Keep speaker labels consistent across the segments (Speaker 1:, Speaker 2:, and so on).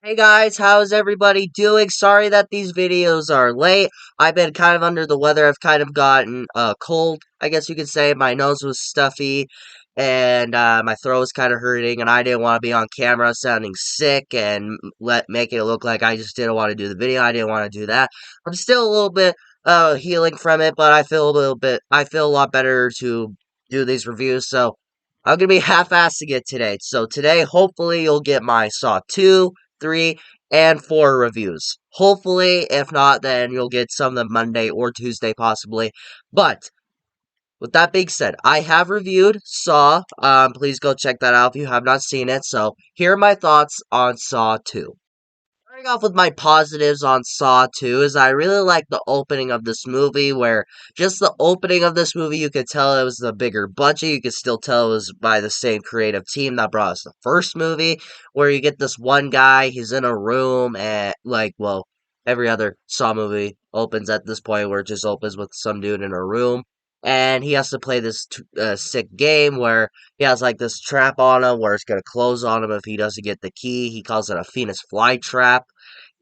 Speaker 1: Hey guys, how's everybody doing? Sorry that these videos are late. I've been kind of under the weather. I've kind of gotten cold, I guess you could say. My nose was stuffy and my throat was kind of hurting, and I didn't want to be on camera sounding sick and make it look like I just didn't want to do the video. I didn't want to do that. I'm still a little bit healing from it, but I feel a lot better to do these reviews. So I'm gonna be half-assing it today. So today, hopefully, you'll get my Saw 2, 3, and 4 reviews. Hopefully, if not, then you'll get some of them Monday or Tuesday, possibly. But with that being said, I have reviewed Saw. Please go check that out if you have not seen it. So here are my thoughts on Saw 2. Starting off with my positives on Saw 2 is I really like the opening of this movie, where just the opening of this movie, you could tell it was the bigger budget. You could still tell it was by the same creative team that brought us the first movie, where you get this one guy, he's in a room, and every other Saw movie opens at this point, where it just opens with some dude in a room. And he has to play this sick game where he has like this trap on him where it's gonna close on him if he doesn't get the key. He calls it a Phoenix fly trap,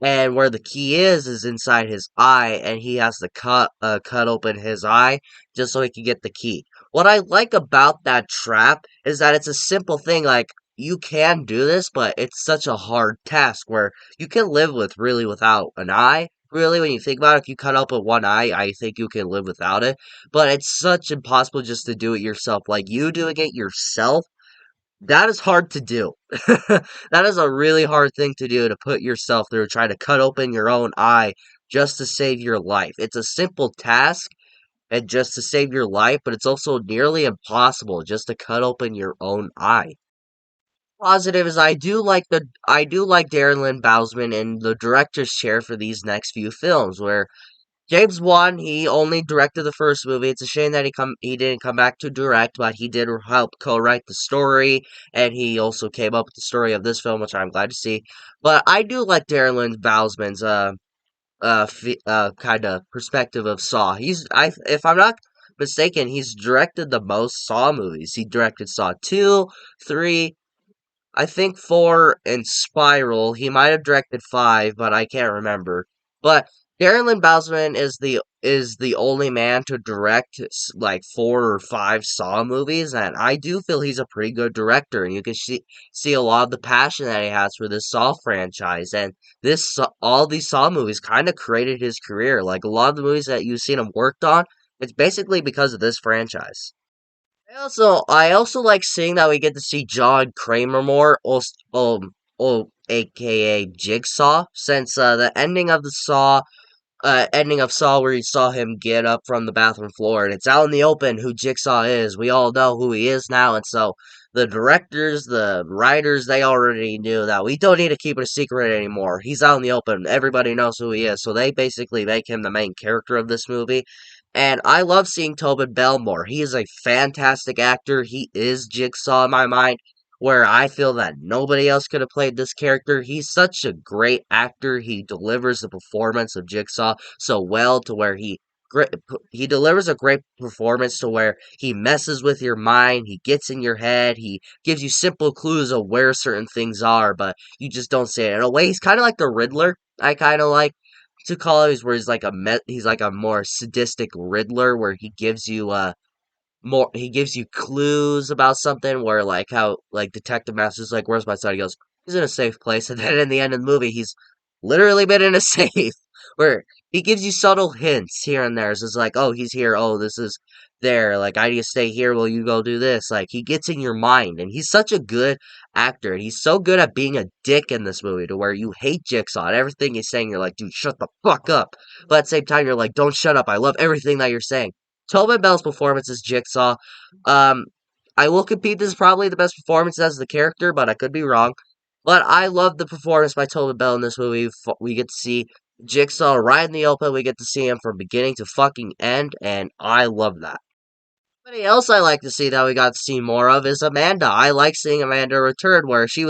Speaker 1: and where the key is inside his eye, and he has to cut open his eye just so he can get the key. What I like about that trap is that it's a simple thing. Like, you can do this, but it's such a hard task where you can live without an eye. Really, when you think about it, if you cut open one eye, I think you can live without it. But it's such impossible just to do it yourself. Like, you doing it yourself, that is hard to do. That is a really hard thing to do, to put yourself through, try to cut open your own eye just to save your life. It's a simple task and just to save your life, but it's also nearly impossible just to cut open your own eye. Positive is I do like Darren Lynn Bousman in the director's chair for these next few films, where James Wan, he only directed the first movie. It's a shame that he didn't come back to direct, but he did help co-write the story, and he also came up with the story of this film, which I'm glad to see. But I do like Darren Lynn Bousman's kind of perspective of Saw. If I'm not mistaken, he's directed the most Saw movies. He directed Saw 2, 3, I think 4 and Spiral. He might have directed 5, but I can't remember. But Darren Lynn Bousman is the only man to direct like 4 or 5 Saw movies, and I do feel he's a pretty good director, and you can see a lot of the passion that he has for this Saw franchise, and all these Saw movies kind of created his career. Like, a lot of the movies that you've seen him worked on, it's basically because of this franchise. I also like seeing that we get to see John Kramer more, aka Jigsaw, since the ending of Saw, where you saw him get up from the bathroom floor, and it's out in the open who Jigsaw is. We all know who he is now, and so the directors, the writers, they already knew that we don't need to keep it a secret anymore. He's out in the open. Everybody knows who he is, so they basically make him the main character of this movie. And I love seeing Tobin Bell more. He is a fantastic actor. He is Jigsaw in my mind, where I feel that nobody else could have played this character. He's such a great actor. He delivers the performance of Jigsaw so well, to where he delivers a great performance to where he messes with your mind, he gets in your head, he gives you simple clues of where certain things are, but you just don't see it. In a way, he's kind of like the Riddler. I kind of like to call it, where he's like a more sadistic Riddler, where he gives you clues about something, where like how like Detective Master's like, "Where's my son?" He goes, "He's in a safe place," and then in the end of the movie, he's literally been in a safe, where he gives you subtle hints here and there. So it's like, "Oh, he's here. Oh, this is there. Like, I need to stay here while you go do this." Like, he gets in your mind, and he's such a good actor, and he's so good at being a dick in this movie, to where you hate Jigsaw, and everything he's saying, you're like, "Dude, shut the fuck up." But at the same time, you're like, "Don't shut up. I love everything that you're saying." Tobin Bell's performance as Jigsaw, um, I will compete. This is probably the best performance as the character, but I could be wrong. But I love the performance by Tobin Bell in this movie. We get to see Jigsaw right in the open. We get to see him from beginning to fucking end, and I love that. Somebody else I like to see that we got to see more of is Amanda. I like seeing Amanda return, where she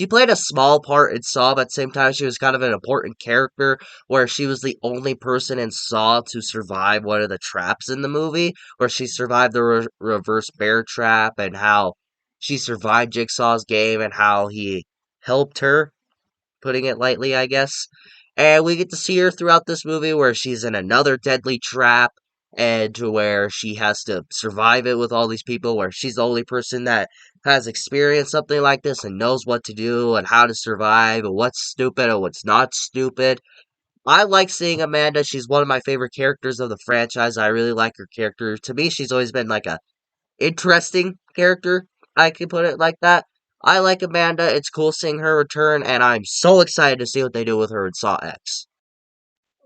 Speaker 1: played a small part in Saw, but at the same time she was kind of an important character, where she was the only person in Saw to survive one of the traps in the movie, where she survived the reverse bear trap, and how she survived Jigsaw's game, and how he helped her. putting it lightly, I guess. And we get to see her throughout this movie where she's in another deadly trap and to where she has to survive it with all these people, where she's the only person that has experienced something like this and knows what to do and how to survive and what's stupid and what's not stupid. I like seeing Amanda. She's one of my favorite characters of the franchise. I really like her character. To me, she's always been like a interesting character. I could put it like that. I like Amanda. It's cool seeing her return, and I'm so excited to see what they do with her in Saw X.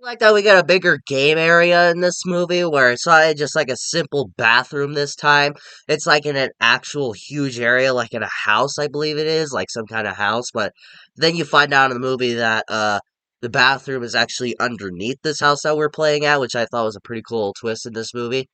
Speaker 1: I like that we got a bigger game area in this movie where it's not just like a simple bathroom this time. It's like in an actual huge area, like in a house, I believe it is, like some kind of house. But then you find out in the movie that the bathroom is actually underneath this house that we're playing at, which I thought was a pretty cool twist in this movie.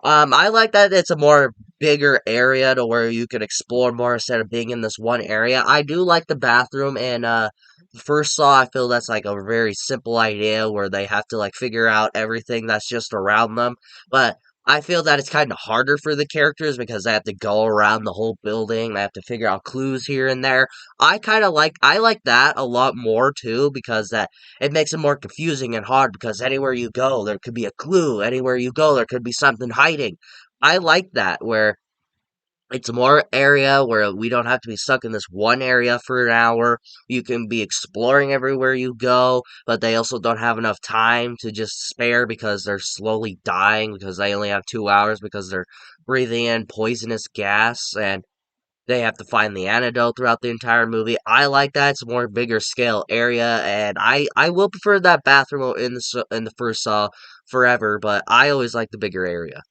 Speaker 1: I like that it's a more bigger area to where you can explore more instead of being in this one area. I do like the bathroom and the first Saw. I feel that's like a very simple idea where they have to like figure out everything that's just around them. But I feel that it's kind of harder for the characters because they have to go around the whole building. They have to figure out clues here and there. I like that a lot more too because that it makes it more confusing and hard because anywhere you go, there could be a clue. Anywhere you go, there could be something hiding. I like that where it's more area where we don't have to be stuck in this one area for an hour. You can be exploring everywhere you go, but they also don't have enough time to just spare because they're slowly dying because they only have 2 hours because they're breathing in poisonous gas and they have to find the antidote throughout the entire movie. I like that. It's a more bigger scale area, and I will prefer that bathroom in in the first Saw forever. But I always like the bigger area.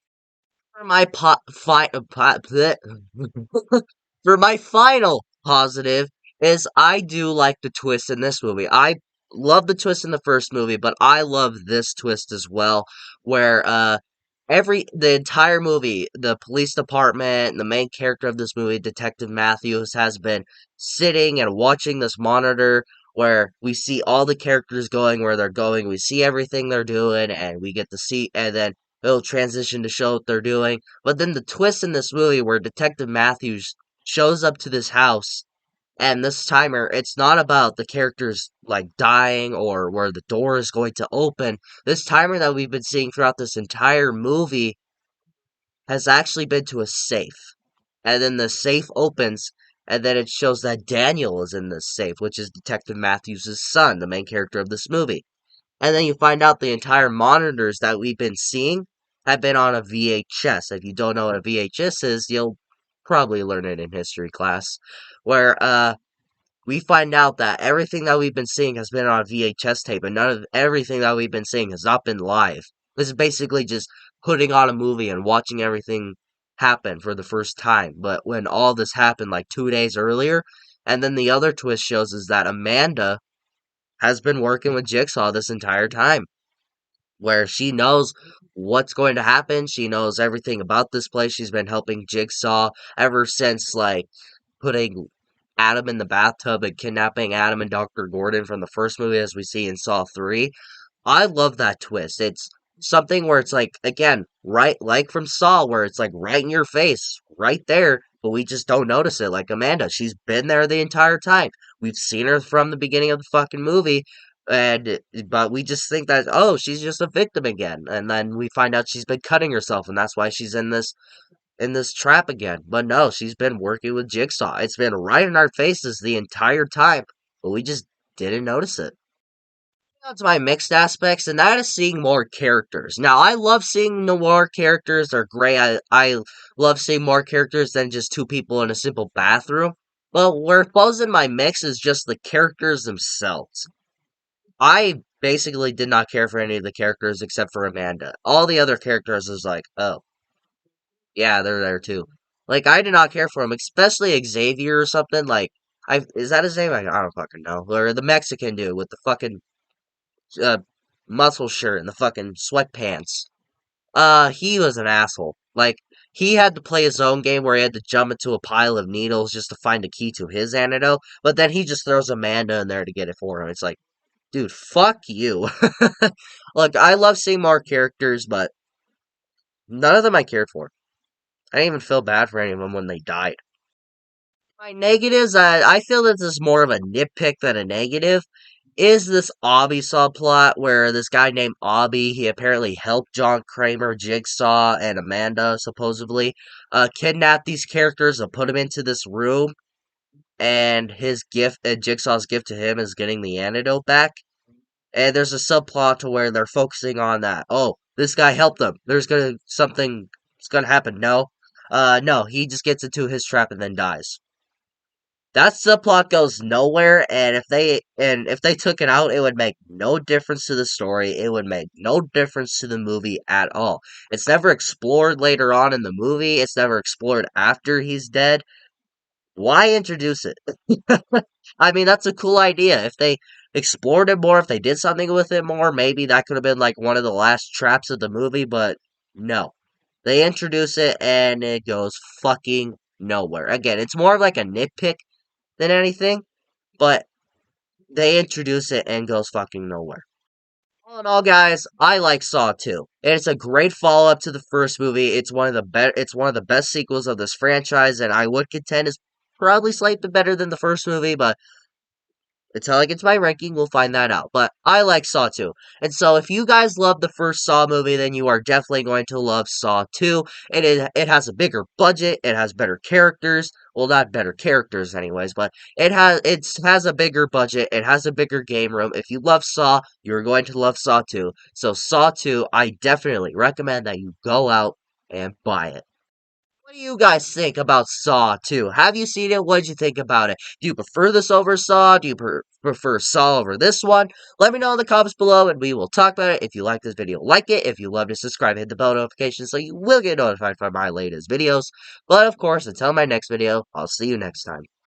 Speaker 1: For my bleh. For my final positive is I do like the twist in this movie. I love the twist in the first movie, but I love this twist as well, where the entire movie, the police department, the main character of this movie, Detective Matthews, has been sitting and watching this monitor where we see all the characters going where they're going. We see everything they're doing, and we get to see, and then it'll transition to show what they're doing. But then the twist in this movie where Detective Matthews shows up to this house and this timer, it's not about the characters like dying or where the door is going to open. This timer that we've been seeing throughout this entire movie has actually been to a safe. And then the safe opens, and then it shows that Daniel is in this safe, which is Detective Matthews' son, the main character of this movie. And then you find out the entire monitors that we've been seeing have been on a VHS. If you don't know what a VHS is, you'll probably learn it in history class. Where we find out that everything that we've been seeing has been on VHS tape, and none of everything that we've been seeing has not been live. This is basically just putting on a movie and watching everything happen for the first time. But when all this happened like 2 days earlier, and then the other twist shows is that Amanda has been working with Jigsaw this entire time, where she knows what's going to happen. She knows everything about this place. She's been helping Jigsaw ever since, like, putting Adam in the bathtub and kidnapping Adam and Dr. Gordon from the first movie, as we see in Saw 3. I love that twist. It's something where it's like, again, right, like from Saw, where it's like right in your face, right there, but we just don't notice it. Like Amanda, she's been there the entire time. We've seen her from the beginning of the fucking movie, and but we just think that, oh, she's just a victim again, and then we find out she's been cutting herself, and that's why she's in this trap again. But no, she's been working with Jigsaw. It's been right in our faces the entire time, but we just didn't notice it. That's my mixed aspects, and that is seeing more characters. Now, I love seeing noir characters. They're great. I love seeing more characters than just two people in a simple bathroom. But where it falls in my mix is just the characters themselves. I basically did not care for any of the characters except for Amanda. All the other characters was like, oh, yeah, they're there too. Like, I did not care for him, especially Xavier or something. Like, is that his name? I don't fucking know. Or the Mexican dude with the fucking uh, muscle shirt and the fucking sweatpants. He was an asshole. Like, he had to play his own game where he had to jump into a pile of needles just to find a key to his antidote, but then he just throws Amanda in there to get it for him. It's like, dude, fuck you. Look, I love seeing more characters, but none of them I cared for. I didn't even feel bad for any of them when they died. My negatives, I feel that this is more of a nitpick than a negative. Is this Obby subplot where this guy named Obby, he apparently helped John Kramer, Jigsaw, and Amanda, supposedly, kidnap these characters and put them into this room, and his gift, Jigsaw's gift to him is getting the antidote back. And there's a subplot to where they're focusing on that. Oh, this guy helped them. Something's gonna happen. No. No, he just gets into his trap and then dies. That subplot goes nowhere, and if they took it out, it would make no difference to the story. It would make no difference to the movie at all. It's never explored later on in the movie. It's never explored after he's dead. Why introduce it? I mean, that's a cool idea. If they explored it more, if they did something with it more, maybe that could have been like one of the last traps of the movie, but no. They introduce it and it goes fucking nowhere. Again, it's more of like a nitpick than anything, but they introduce it and goes fucking nowhere. All in all, guys, I like Saw 2. It's a great follow-up to the first movie. It's one of the best sequels of this franchise, and I would contend is probably slightly better than the first movie, but until I get to my ranking, we'll find that out. But I like Saw 2. And so if you guys love the first Saw movie, then you are definitely going to love Saw 2. It has a bigger budget, it has better characters. Well, not better characters anyways, but it has a bigger budget, it has a bigger game room. If you love Saw, you're going to love Saw 2. So Saw 2, I definitely recommend that you go out and buy it. What do you guys think about Saw 2? Have you seen it? What did you think about it? Do you prefer this over Saw? Do you prefer Saw over this one? Let me know in the comments below and we will talk about it. If you like this video, like it. If you love to subscribe, hit the bell notification so you will get notified for my latest videos. But of course, until my next video, I'll see you next time.